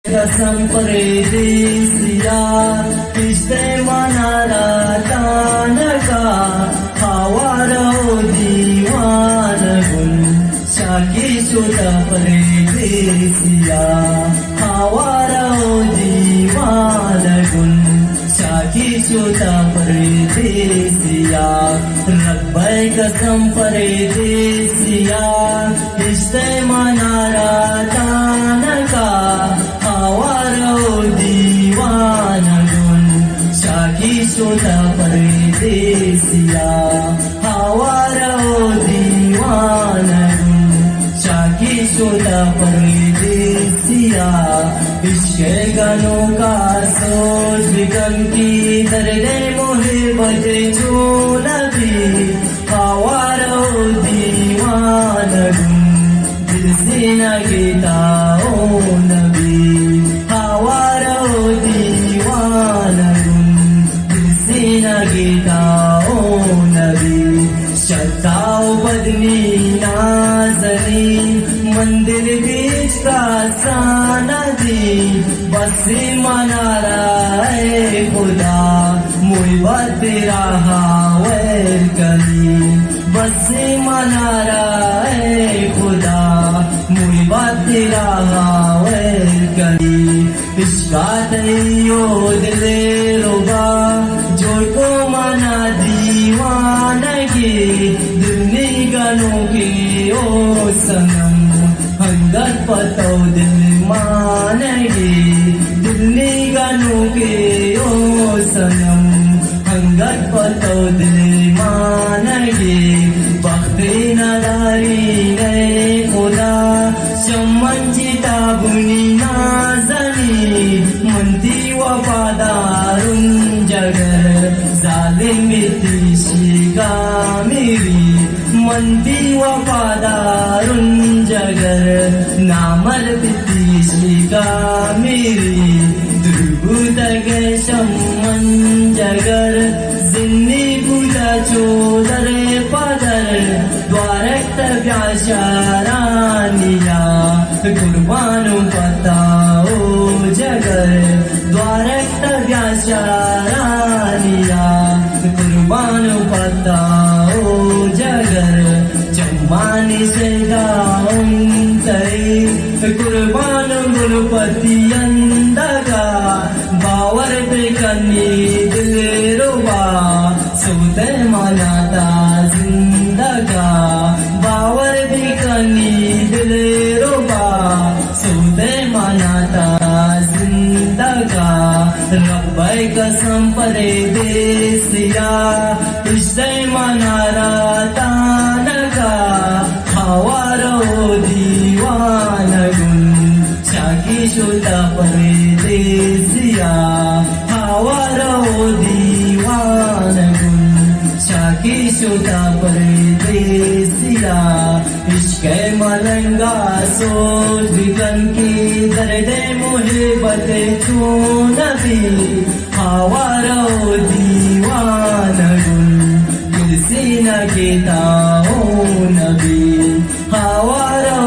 कसम परदेसिया इश्ते मनारा तानका हवारो दीवान गुन शाकी शुदा परदेसिया हवारो दीवान गुन शाकी शुदा परदेसिया रब्बै कसम परदेसिया इश्ते मनारा तानका हवारो दीवान गुन शाकी शुदा परदेसिया हवारो दीवान गुन शाकी शुदा परदेसिया इश्क़े गनों का सोच बिगन की दर्दे मोहब्बत जो नबी हवारो दीवान गुन दिल से न गिता ओ नबी हवारो दीवान गुन दिल से न गिता ओ नबी शताओ बदनी नाज़नी मंदिर बीच का नदी बसी मनारा है खुदा मुहब्बत तेरा हावैर कली बसी मनारा है खुदा मुहब्बत तेरा हावैर कली इश्का तैयो दिले रोगा जोड़ को मना दीवानगी दुनी गनों की ओ सनम हंगत पतो दिल मानेगी दुनी गनों के ओ सनम हंगत पतो दिल मानेगी बख्ते नदारी ने खुदा शम्मन जिता बुनी नाज़नी मंदी वफादारुन जगर जालिम बितिशिगा मेरी मंदी वफादारुन जगर नामर बितिशिगा मेरी दुर्बुदगे शम्मन जगर जिन्नी बुदा चोदर पदर द्वारक्त व्याशारानिया कुर्बानो पताओ जगर द्वारक्त व्याशारानिया कुर्बानो पताओ जगर जम्मानी से गाऊं तई कुर्बान गुरुपति अंदगा बावर पे कन्नी दिल रुबा सोते मनाता जिंदगा बावर भी कन्नी दिल रुबा सोते मनाता जिंदगा रब्बै कसम परदेसिया इश्ते मनारा तानका हवारो दीवान गुन शाकी शुदा परदेसिया हवारो दीवान गुन शाकी शुदा परदेसिया इश्क़े मलंगा सोच बिगन की दर्दे मुहब्बत जो नबी हवारो दीवान गुन दिल से न गिता ओ नबी हवारो